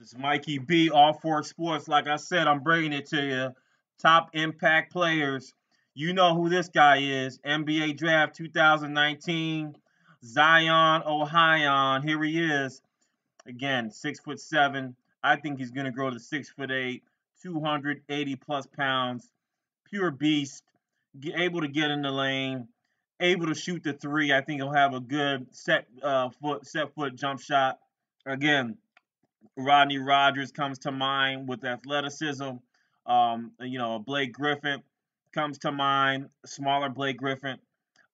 This is Mikey B, All For Sports. Like I said, I'm bringing it to you. Top impact players. You know who this guy is. NBA Draft 2019. Zion Ohion. Here he is. Again, 6'7". I think he's going to grow to 6'8", 280 plus pounds. Pure beast. Able to get in the lane. Able to shoot the three. I think he'll have a good set foot jump shot. Again, Rodney Rogers comes to mind with athleticism. Blake Griffin comes to mind, smaller Blake Griffin.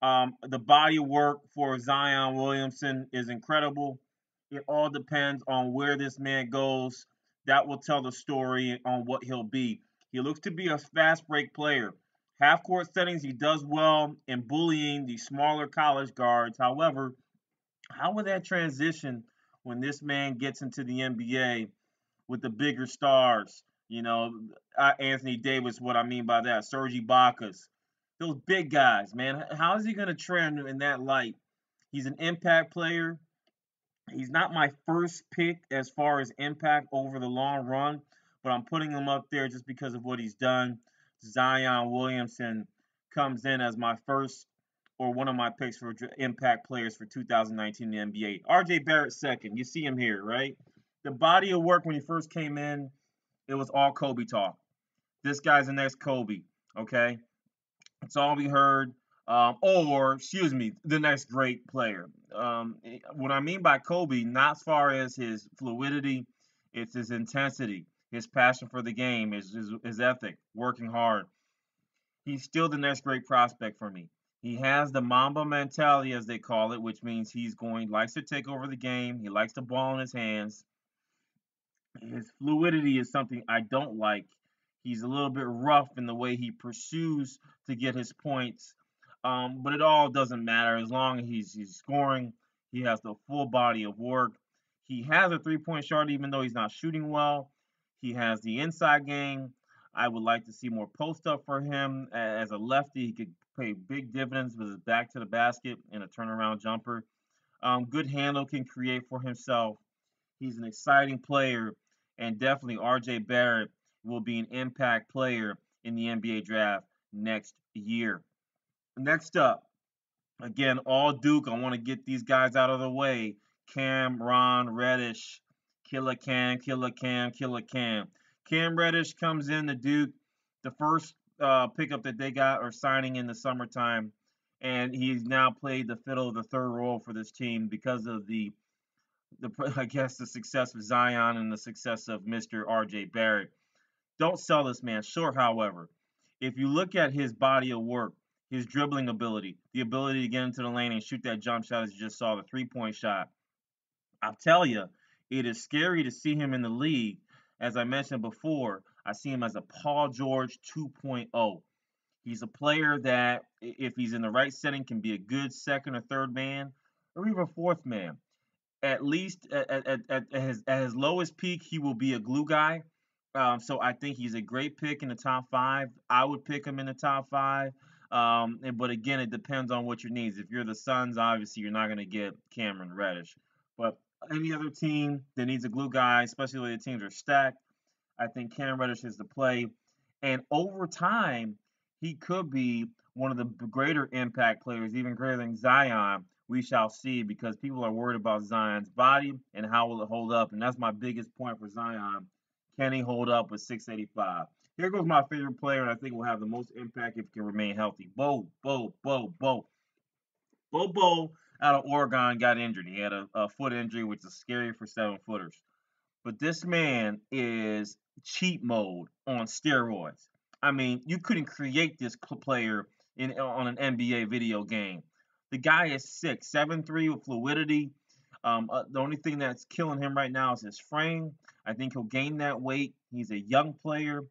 The body of work for Zion Williamson is incredible. It all depends on where this man goes. That will tell the story on what he'll be. He looks to be a fast break player. Half court settings, he does well in bullying the smaller college guards. However, how will that transition when this man gets into the NBA with the bigger stars? Anthony Davis, what I mean by that, Serge Ibaka's, those big guys, man. How is he going to trend in that light? He's an impact player. He's not my first pick as far as impact over the long run, but I'm putting him up there just because of what he's done. Zion Williamson comes in as my first or one of my picks for impact players for 2019 in the NBA. RJ Barrett second. You see him here, right? The body of work when he first came in, it was all Kobe talk. This guy's the next Kobe, okay? That's all we heard. The next great player. What I mean by Kobe, not as far as his fluidity, it's his intensity, his passion for the game, his ethic, working hard. He's still the next great prospect for me. He has the Mamba mentality, as they call it, which means likes to take over the game. He likes the ball in his hands. His fluidity is something I don't like. He's a little bit rough in the way he pursues to get his points. But it all doesn't matter as long as he's scoring. He has the full body of work. He has a three-point shot even though he's not shooting well. He has the inside game. I would like to see more post up for him. As a lefty, he could pay big dividends with his back to the basket and a turnaround jumper. Good handle, can create for himself. He's an exciting player, and definitely RJ Barrett will be an impact player in the NBA draft next year. Next up, again, all Duke. I want to get these guys out of the way. Cam, Ron, Reddish, Killer Cam, Killer Cam, Killer Cam. Cam Reddish comes in to Duke, the first pickup that they got or signing in the summertime, and he's now played the fiddle of the third role for this team because of the success of Zion and the success of Mr. RJ Barrett. Don't sell this man short, however. If you look at his body of work, his dribbling ability, the ability to get into the lane and shoot that jump shot as you just saw, the three-point shot, I'll tell you, it is scary to see him in the league. As I mentioned before, I see him as a Paul George 2.0. He's a player that, if he's in the right setting, can be a good second or third man or even fourth man. At least at his lowest peak, he will be a glue guy. So I think he's a great pick in the top 5. I would pick him in the top 5. But again, it depends on what your needs. If you're the Suns, obviously you're not going to get Cameron Reddish. But any other team that needs a glue guy, especially when the teams are stacked, I think Cameron Reddish is the play. And over time, he could be one of the greater impact players, even greater than Zion. We shall see, because people are worried about Zion's body and how will it hold up. And that's my biggest point for Zion. Can he hold up with 685? Here goes my favorite player, and I think will have the most impact if he can remain healthy. Bol Bol out of Oregon got injured. He had a foot injury, which is scary for 7-footers. But this man is cheat mode on steroids. I mean, you couldn't create this player on an NBA video game. The guy is 6'7" with fluidity. The only thing that's killing him right now is his frame. I think he'll gain that weight. He's a young player.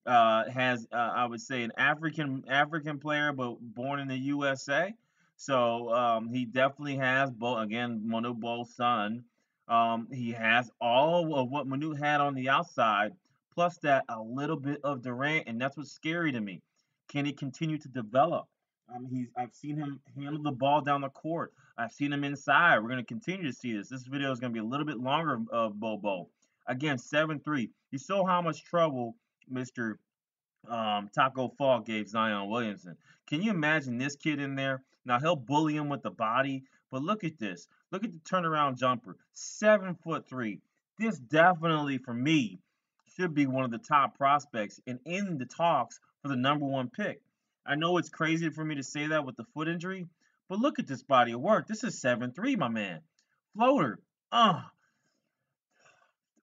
I would say, an African player, but born in the USA. So he definitely has, Manu Bol's son. He has all of what Manu had on the outside, plus that a little bit of Durant, and that's what's scary to me. Can he continue to develop? I've seen him handle the ball down the court. I've seen him inside. We're going to continue to see this. This video is going to be a little bit longer of Bol Bol. Again, 7'3". You saw how much trouble Mr. Taco Fall gave Zion Williamson. Can you imagine this kid in there? Now he'll bully him with the body, but look at this. Look at the turnaround jumper. 7'3". This definitely, for me, should be one of the top prospects and in the talks for the #1 pick. I know it's crazy for me to say that with the foot injury, but look at this body of work. This is 7'3", my man. Floater. Uh,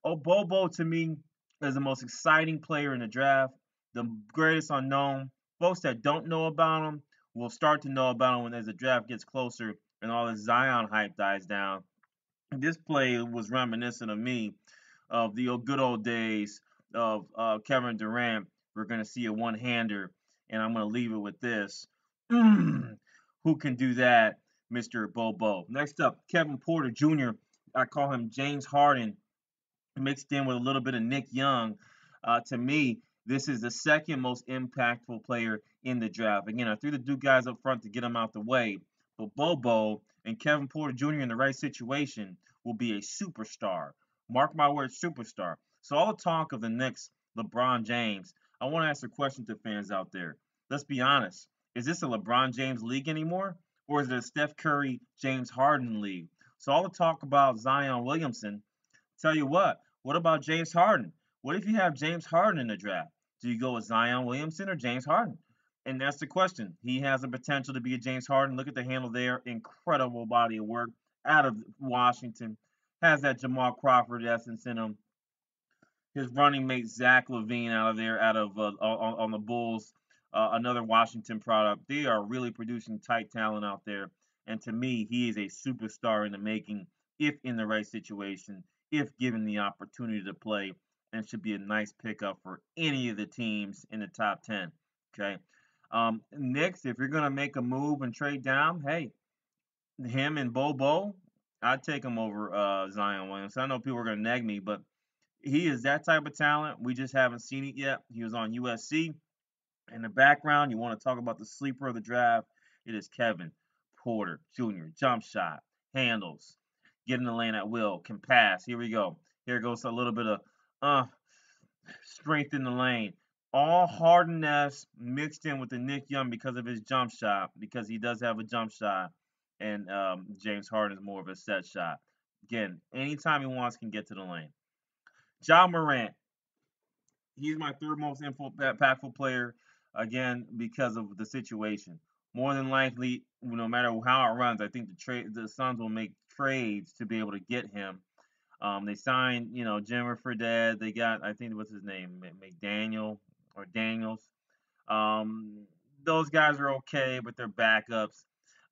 Bol Bol to me is the most exciting player in the draft, the greatest unknown. Folks that don't know about him will start to know about him when as the draft gets closer and all the Zion hype dies down. This play was reminiscent of me of the good old days of Kevin Durant. We're going to see a one-hander, and I'm going to leave it with this. Who can do that, Mr. Bol Bol? Next up, Kevin Porter Jr. I call him James Harden mixed in with a little bit of Nick Young. To me, this is the second most impactful player in the draft. Again, I threw the Duke guys up front to get them out the way, but Bobo and Kevin Porter Jr. in the right situation will be a superstar. Mark my words, superstar. So all the talk of the next LeBron James, I want to ask a question to fans out there. Let's be honest. Is this a LeBron James league anymore? Or is it a Steph Curry, James Harden league? So all the talk about Zion Williamson, tell you what about James Harden? What if you have James Harden in the draft? Do you go with Zion Williamson or James Harden? And that's the question. He has the potential to be a James Harden. Look at the handle there. Incredible body of work out of Washington. Has that Jamal Crawford essence in him. His running mate Zach LaVine out of there, out of on the Bulls, another Washington product. They are really producing tight talent out there, and to me, he is a superstar in the making if in the right situation, if given the opportunity to play, and should be a nice pickup for any of the teams in the top 10. Okay. Next, if you're gonna make a move and trade down, hey, him and Bobo, I'd take him over Zion Williams. I know people are gonna nag me, but he is that type of talent. We just haven't seen it yet. He was on USC. In the background, you want to talk about the sleeper of the draft. It is Kevin Porter Jr. Jump shot, handles, get in the lane at will, can pass. Here we go. Here goes a little bit of uh strength in the lane. All hardness mixed in with the Nick Young because of his jump shot, because he does have a jump shot, and James Harden is more of a set shot. Again, anytime he wants, can get to the lane. Ja Morant, he's my third most impactful player, again, because of the situation. More than likely, no matter how it runs, I think the Suns will make trades to be able to get him. They signed, Jimmer Fredette. They got, I think, what's his name, McDaniel or Daniels. Um, those guys are okay, but they're backups.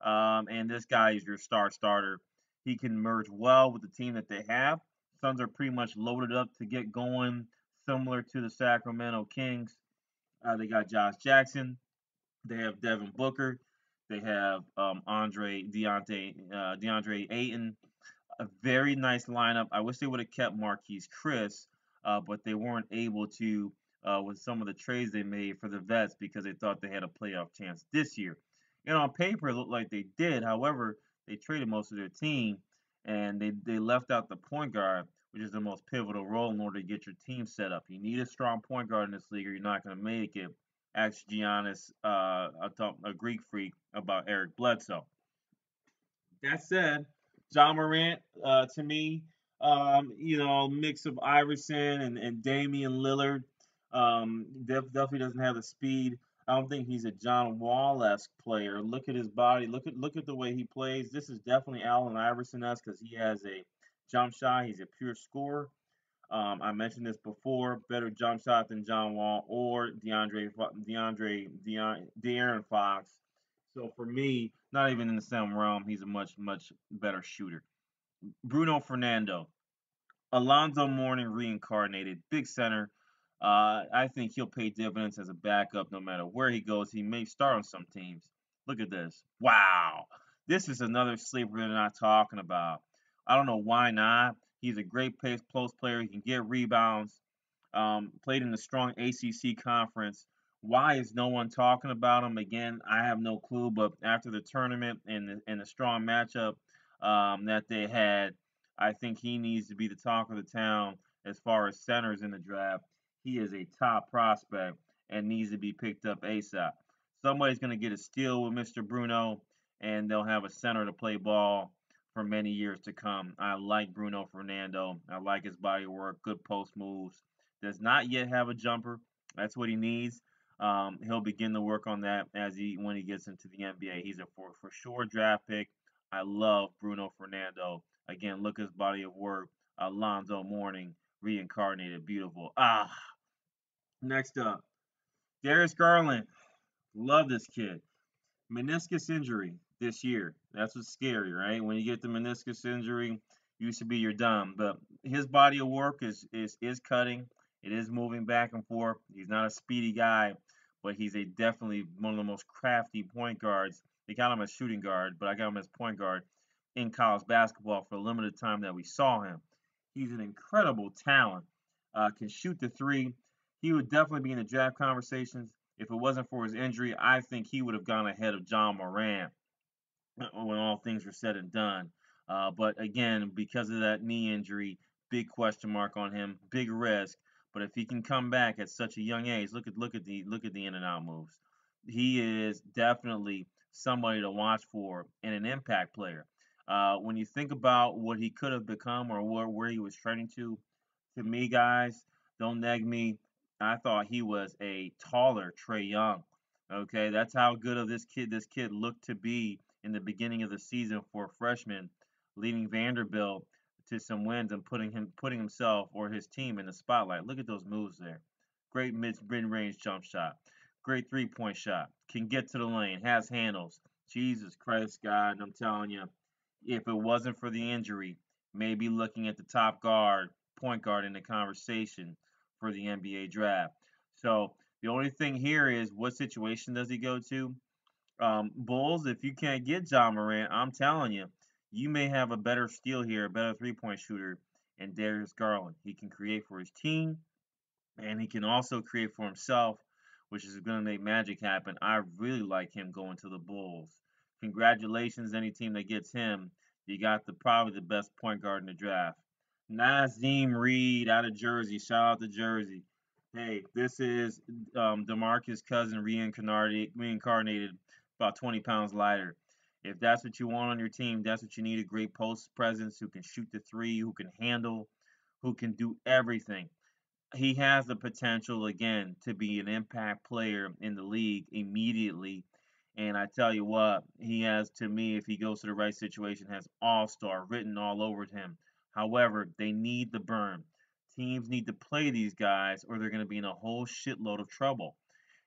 And this guy is your starter. He can merge well with the team that they have. Suns are pretty much loaded up to get going, similar to the Sacramento Kings. They got Josh Jackson. They have Devin Booker. They have DeAndre Ayton. A very nice lineup. I wish they would have kept Marquise Chris, but they weren't able to with some of the trades they made for the vets because they thought they had a playoff chance this year. And on paper, it looked like they did. However, they traded most of their team, and they left out the point guard, which is the most pivotal role in order to get your team set up. You need a strong point guard in this league, or you're not going to make it. Ask Giannis, a Greek freak, about Eric Bledsoe. That said, John Morant, to me, mix of Iverson and Damian Lillard. Definitely doesn't have the speed. I don't think he's a John Wall-esque player. Look at his body. Look at the way he plays. This is definitely Allen Iverson-esque because he has a jump shot. He's a pure scorer. I mentioned this before. Better jump shot than John Wall or De'Aaron Fox. So for me, not even in the same realm, he's a much better shooter. Bruno Fernando, Alonzo Mourning reincarnated, big center. I think he'll pay dividends as a backup no matter where he goes. He may start on some teams. Look at this. Wow. This is another sleeper they're not talking about. I don't know why not. He's a great pace post player. He can get rebounds. Played in the strong ACC conference. Why is no one talking about him? Again, I have no clue. But after the tournament and the strong matchup that they had, I think he needs to be the talk of the town as far as centers in the draft. He is a top prospect and needs to be picked up ASAP. Somebody's going to get a steal with Mr. Bruno, and they'll have a center to play ball for many years to come. I like Bruno Fernando. I like his body work, good post moves. Does not yet have a jumper. That's what he needs. He'll begin to work on that when he gets into the NBA. He's a for sure draft pick. I love Bruno Fernando. Again, look at his body of work. Alonzo Mourning, reincarnated, beautiful. Next up, Darius Garland. Love this kid. Meniscus injury this year. That's what's scary, right? When you get the meniscus injury, used to be you're done. But his body of work is cutting. It is moving back and forth. He's not a speedy guy, but he's a definitely one of the most crafty point guards. They got him as shooting guard, but I got him as point guard in college basketball for the limited time that we saw him. He's an incredible talent. Can shoot the three. He would definitely be in the draft conversations. If it wasn't for his injury, I think he would have gone ahead of John Morant when all things were said and done. But again, because of that knee injury, big question mark on him, big risk. But if he can come back at such a young age, look at the in and out moves. He is definitely somebody to watch for and an impact player. When you think about what he could have become or where he was trending to me, guys, don't neg me. I thought he was a taller Trae Young. Okay, that's how good of this kid looked to be in the beginning of the season for a freshman, leading Vanderbilt to some wins and putting himself or his team in the spotlight. Look at those moves there. Great mid-range jump shot. Great three-point shot. Can get to the lane. Has handles. Jesus Christ, God, I'm telling you, if it wasn't for the injury, maybe looking at the top guard, point guard in the conversation for the NBA draft. So the only thing here is what situation does he go to? Bulls, if you can't get John Morant, I'm telling you, you may have a better steal here, a better three-point shooter, and Darius Garland. He can create for his team, and he can also create for himself, which is going to make magic happen. I really like him going to the Bulls. Congratulations, any team that gets him. You got probably the best point guard in the draft. Nazim Reid out of Jersey. Shout out to Jersey. Hey, this is DeMarcus' cousin reincarnated about 20 pounds lighter. If that's what you want on your team, that's what you need, a great post presence who can shoot the three, who can handle, who can do everything. He has the potential again to be an impact player in the league immediately. And I tell you what, he has, to me, if he goes to the right situation, has all-star written all over him. However, they need the burn. Teams need to play these guys or they're going to be in a whole shitload of trouble.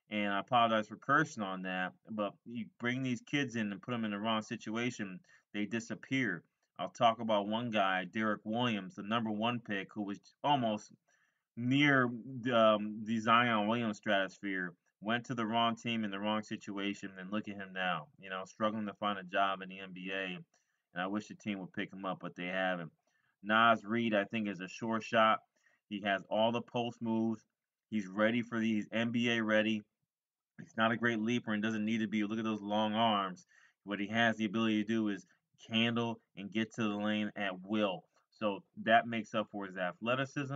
And I apologize for cursing on that, but you bring these kids in and put them in the wrong situation, they disappear. I'll talk about one guy, Derek Williams, the number one pick, who was almost near the Zion Williams stratosphere, went to the wrong team in the wrong situation, and look at him now. Struggling to find a job in the NBA. And I wish the team would pick him up, but they haven't. Naz Reid, I think, is a sure shot. He has all the post moves. He's ready for these NBA ready. He's not a great leaper and doesn't need to be. Look at those long arms. What he has the ability to do is handle and get to the lane at will. So that makes up for his athleticism.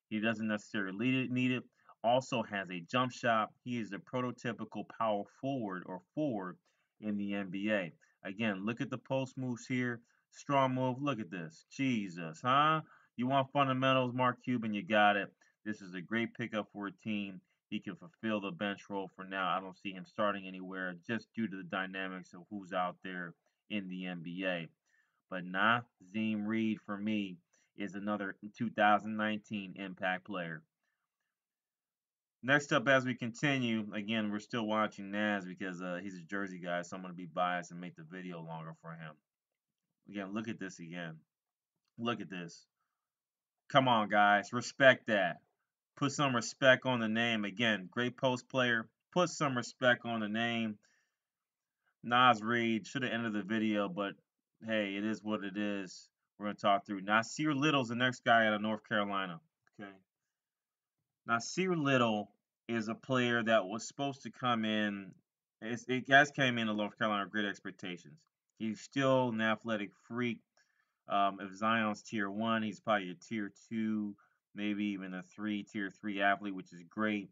He doesn't necessarily need it. Also has a jump shot. He is a prototypical power forward or forward in the NBA. Again, look at the post moves here. Strong move. Look at this. Jesus, huh? You want fundamentals, Mark Cuban? You got it. This is a great pickup for a team. He can fulfill the bench role for now. I don't see him starting anywhere just due to the dynamics of who's out there in the NBA. But Nazim Reid, for me, is another 2019 impact player. Next up, as we continue, again, we're still watching Naz because he's a Jersey guy, so I'm going to be biased and make the video longer for him. Again, look at this again. Look at this. Come on, guys. Respect that. Put some respect on the name. Again, great post player. Put some respect on the name. Naz Reid should have ended the video, but hey, it is what it is. We're going to talk through. Nasir Little's the next guy out of North Carolina. Okay. Nasir Little is a player that was supposed to come in. It guys came into North Carolina with great expectations. He's still an athletic freak. If Zion's tier 1, he's probably a tier 2 maybe even a tier three athlete, which is great.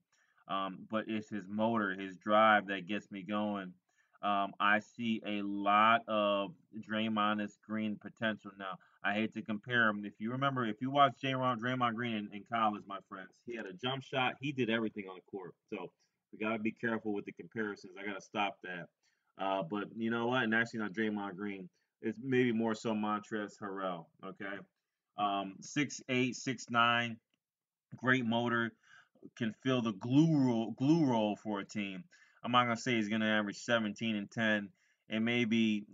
But it's his motor, his drive that gets me going. I see a lot of Draymond Green potential now. I hate to compare him. If you remember, if you watch Draymond Green in college, my friends, he had a jump shot. He did everything on the court. So we got to be careful with the comparisons. I got to stop that. But you know what? And actually, not Draymond Green. It's maybe more so Montrezl Harrell. Okay, 6'8", 6'9", great motor, can fill the glue role for a team. I'm not gonna say he's gonna average 17 and 10 and maybe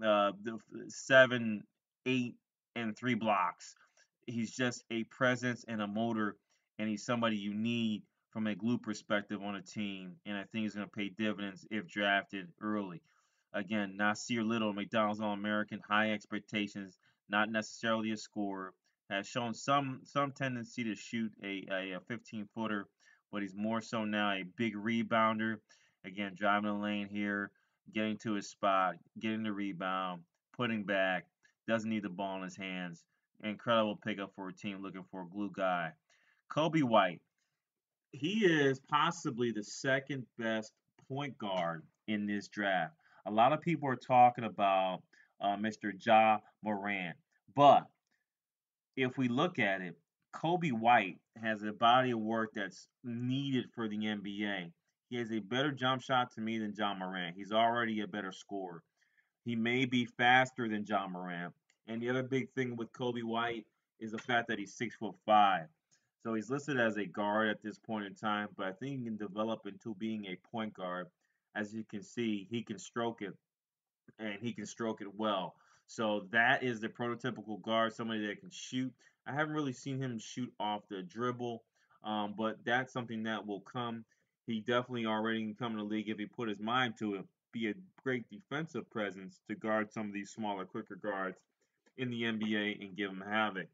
7, 8, and 3 blocks. He's just a presence and a motor, and he's somebody you need from a glue perspective on a team. And I think he's gonna pay dividends if drafted early. Again, Nasir Little, McDonald's All-American, high expectations, not necessarily a scorer. Has shown some tendency to shoot a 15-footer, but he's more so now a big rebounder. Again, driving the lane here, getting to his spot, getting the rebound, putting back, doesn't need the ball in his hands. Incredible pickup for a team looking for a glue guy. Coby White, he is possibly the second best point guard in this draft. A lot of people are talking about Mr. Morant, but if we look at it, Coby White has a body of work that's needed for the NBA. He has a better jump shot to me than John Morant. He's already a better scorer. He may be faster than John Morant. And the other big thing with Coby White is the fact that he's 6'5". So he's listed as a guard at this point in time, but I think he can develop into being a point guard. As you can see, he can stroke it and he can stroke it well. So that is the prototypical guard, somebody that can shoot. I haven't really seen him shoot off the dribble, but that's something that will come. He definitely already can come in the league if he put his mind to it. Be a great defensive presence to guard some of these smaller, quicker guards in the NBA and give them havoc.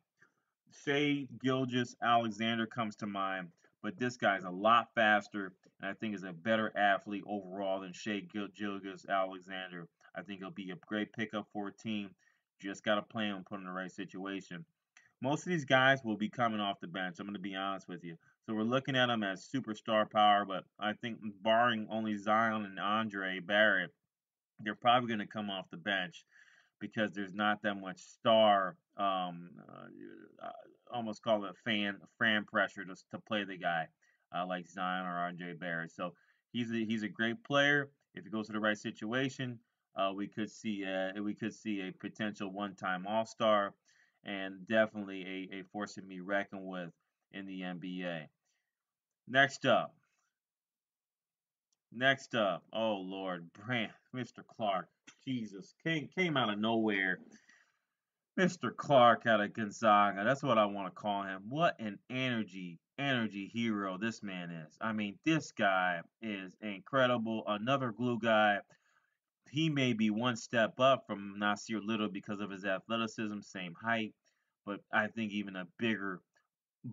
Shai Gilgeous-Alexander comes to mind, but this guy's a lot faster, and I think is a better athlete overall than Shai Gilgeous-Alexander. I think he'll be a great pickup for a team. Just got to play him and put him in the right situation. Most of these guys will be coming off the bench. I'm going to be honest with you. So we're looking at them as superstar power, but I think barring only Zion and RJ Barrett, they're probably going to come off the bench because there's not that much star, almost call it fan pressure to play the guy like Zion or RJ Barrett. So he's a great player. If he goes to the right situation, we could see a potential one-time All-Star and definitely a force to be reckoned with in the NBA. Next up, next up, oh Lord, Mr. Clarke, Jesus, came out of nowhere. Mr. Clarke out of Gonzaga. That's what I want to call him. What an energy hero this man is. I mean, this guy is incredible. Another glue guy. He may be one step up from Nasir Little because of his athleticism, same height, but I think even a bigger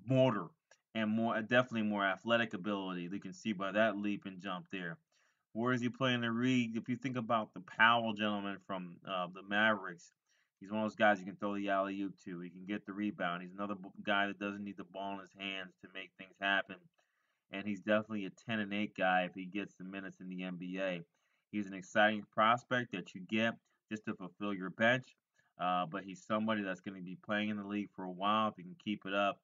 motor and definitely more athletic ability. You can see by that leap and jump there. Where is he playing the Reed? If you think about the Powell gentleman from the Mavericks, he's one of those guys you can throw the alley oop to. He can get the rebound. He's another guy that doesn't need the ball in his hands to make things happen. And he's definitely a 10 and 8 guy if he gets the minutes in the NBA. He's an exciting prospect that you get just to fulfill your bench. But he's somebody that's going to be playing in the league for a while if he can keep it up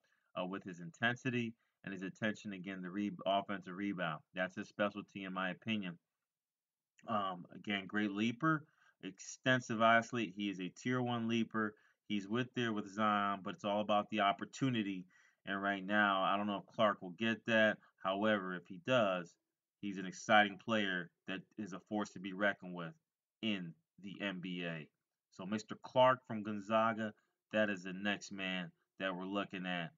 with his intensity and his attention again, the offensive rebound. That's his specialty, in my opinion. Again, great leaper, extensive athlete. He is a tier one leaper. He's with there with Zion, but it's all about the opportunity. And right now, I don't know if Clarke will get that. However, if he does, he's an exciting player that is a force to be reckoned with in the NBA. So, Mr. Clarke from Gonzaga, that is the next man that we're looking at.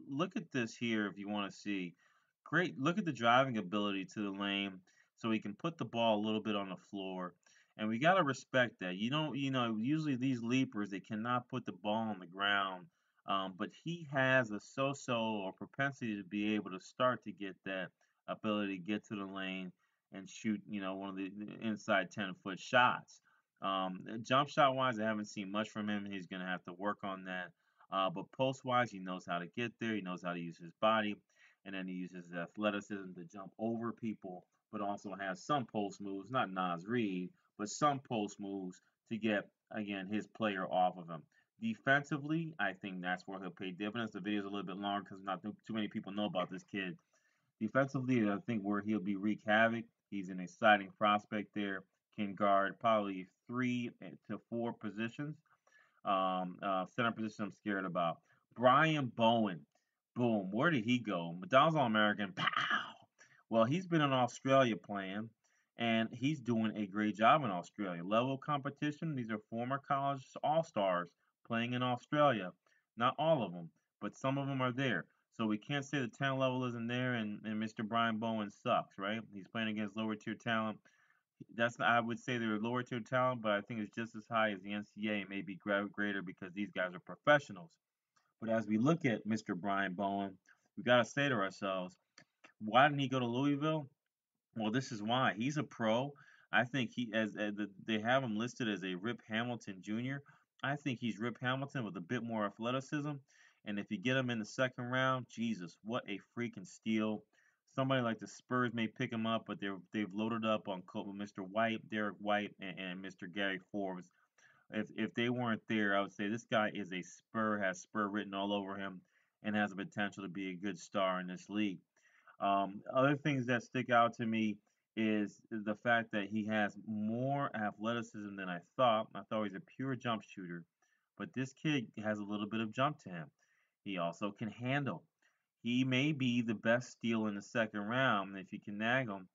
Look at this here if you want to see. Great. Look at the driving ability to the lane so he can put the ball a little bit on the floor. And we got to respect that. Usually these leapers, they cannot put the ball on the ground. But he has a so-so or propensity to be able to start to get that ability to get to the lane and shoot, one of the inside 10-foot shots. Jump shot wise, I haven't seen much from him. He's going to have to work on that. But post-wise, he knows how to get there. He knows how to use his body, and then he uses his athleticism to jump over people, but also has some post moves, not Naz Reid, but some post moves to get, again, his player off of him. Defensively, I think that's where he'll pay dividends. The video's a little bit longer because not too many people know about this kid. Defensively, I think where he'll be wreak havoc. He's an exciting prospect there. Can guard probably 3 to 4 positions. Center position I'm scared about. Brian Bowen. Boom. Where did he go? McDonald's All American. Pow. Well, he's been in Australia playing, and he's doing a great job in Australia. Level competition. These are former college all stars playing in Australia. Not all of them, but some of them are there. So we can't say the talent level isn't there, and Mr. Brian Bowen sucks, right? He's playing against lower tier talent. That's I would say they're lower tier talent, but I think it's just as high as the NCAA, maybe greater because these guys are professionals. But as we look at Mr. Brian Bowen, we got to say to ourselves, why didn't he go to Louisville? Well, this is why. He's a pro. I think they have him listed as a Rip Hamilton Jr. I think he's Rip Hamilton with a bit more athleticism. And if you get him in the second round, Jesus, what a freaking steal. Somebody like the Spurs may pick him up, but they've loaded up on Mr. White, Derek White, and Mr. Gary Forbes. If they weren't there, I would say this guy is a Spur, has Spur written all over him, and has the potential to be a good star in this league. Other things that stick out to me is the fact that he has more athleticism than I thought. I thought he was a pure jump shooter, but this kid has a little bit of jump to him. He also can handle. He may be the best steal in the second round if you can nag him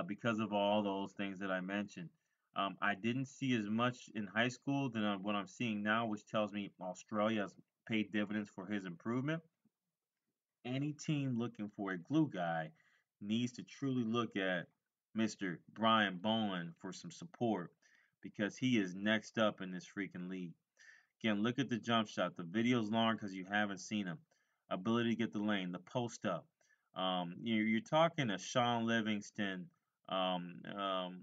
because of all those things that I mentioned. I didn't see as much in high school than what I'm seeing now, which tells me Australia has paid dividends for his improvement. Any team looking for a glue guy needs to truly look at Mr. Brian Bowen for some support because he is next up in this freaking league. Again, look at the jump shot. The video's long because you haven't seen him. Ability to get the lane, the post up. You're talking a Sean Livingston, um, um,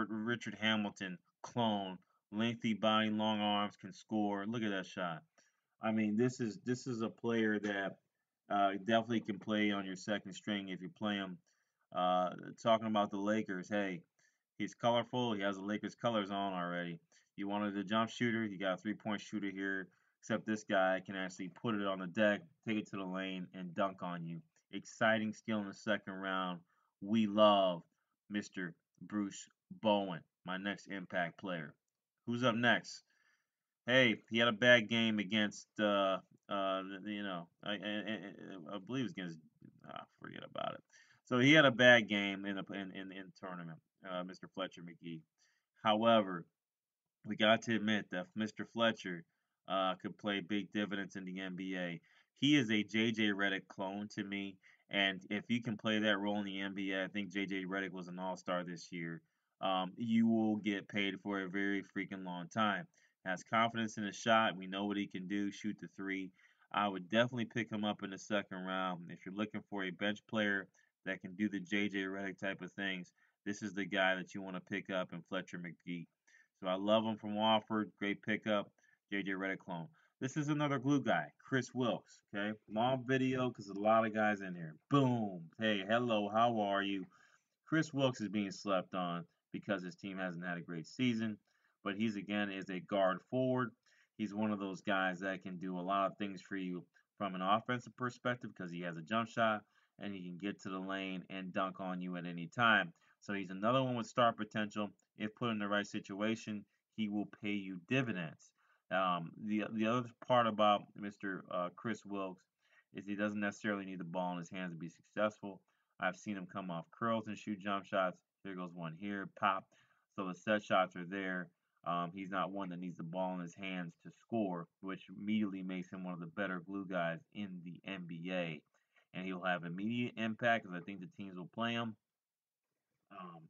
Richard Hamilton clone. Lengthy body, long arms, can score. Look at that shot. I mean, this is a player that definitely can play on your second string if you play him. Talking about the Lakers, hey, he's colorful. He has the Lakers colors on already. You wanted a jump shooter, you got a 3-point shooter here. Except this guy can actually put it on the deck, take it to the lane, and dunk on you. Exciting steal in the second round. We love Mr. Bruce Bowen, my next impact player. Who's up next? Hey, he had a bad game against, I believe it was against, forget about it. So he had a bad game in the tournament, Mr. Fletcher McGee. However, we got to admit that Mr. Fletcher could play big dividends in the NBA. He is a JJ Redick clone to me, and if you can play that role in the NBA, I think JJ Redick was an All-Star this year. You will get paid for a very freaking long time. Has confidence in his shot. We know what he can do. Shoot the three. I would definitely pick him up in the second round. If you're looking for a bench player that can do the JJ Redick type of things, this is the guy that you want to pick up in Fletcher McGee. So I love him from Wofford. Great pickup. JJ Redick clone. This is another glue guy, Chris Wilkes. Okay, long video because a lot of guys in here. Boom. Hey, hello. How are you? Chris Wilkes is being slept on because his team hasn't had a great season, but he's again is a guard forward. He's one of those guys that can do a lot of things for you from an offensive perspective because he has a jump shot and he can get to the lane and dunk on you at any time. So he's another one with star potential. If put in the right situation, he will pay you dividends. The other part about Mr. Chris Wilkes is he doesn't necessarily need the ball in his hands to be successful. I've seen him come off curls and shoot jump shots. There goes one here, pop. So the set shots are there. He's not one that needs the ball in his hands to score, which immediately makes him one of the better glue guys in the NBA. And he'll have immediate impact because I think the teams will play him. Um,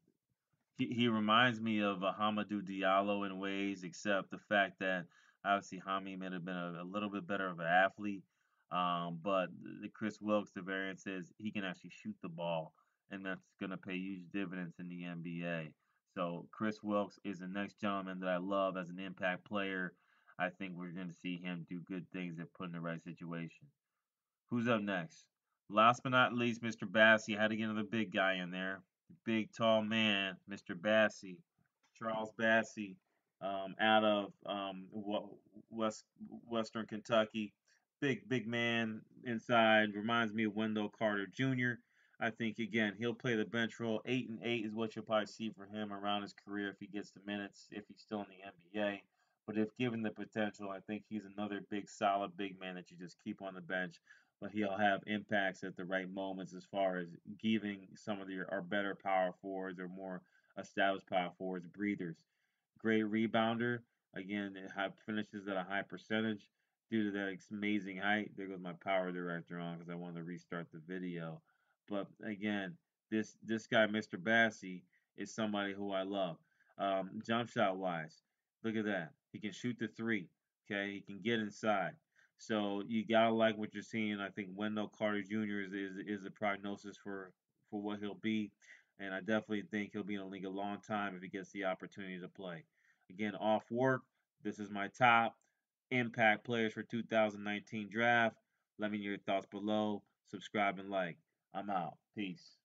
he reminds me of Hamadou Diallo in ways, except the fact that obviously Hami may have been a little bit better of an athlete. But the Chris Wilkes, the variance is he can actually shoot the ball, and that's going to pay huge dividends in the NBA. So Chris Wilkes is the next gentleman that I love as an impact player. I think we're going to see him do good things if put in the right situation. Who's up next? Last but not least, Mr. Bassey. Had to get another big guy in there. Big, tall man, Mr. Bassey. Charles Bassey, out of Western Kentucky. Big man inside. Reminds me of Wendell Carter Jr. I think again he'll play the bench role. 8-8 is what you'll probably see for him around his career if he gets the minutes, if he's still in the NBA. But if given the potential, I think he's another big, solid big man that you just keep on the bench. But he'll have impacts at the right moments as far as giving some of our better power forwards or more established power forwards breathers. Great rebounder. Again, it finishes at a high percentage due to that amazing height. There goes my power director on because I wanted to restart the video. But again, this guy, Mr. Bassey, is somebody who I love. Jump shot wise, look at that. He can shoot the three. Okay, he can get inside. So you gotta like what you're seeing. I think Wendell Carter Jr. is a prognosis for what he'll be, and I definitely think he'll be in the league a long time if he gets the opportunity to play. Again, off work. This is my top impact players for 2019 draft. Let me know your thoughts below. Subscribe and like. I'm out. Peace.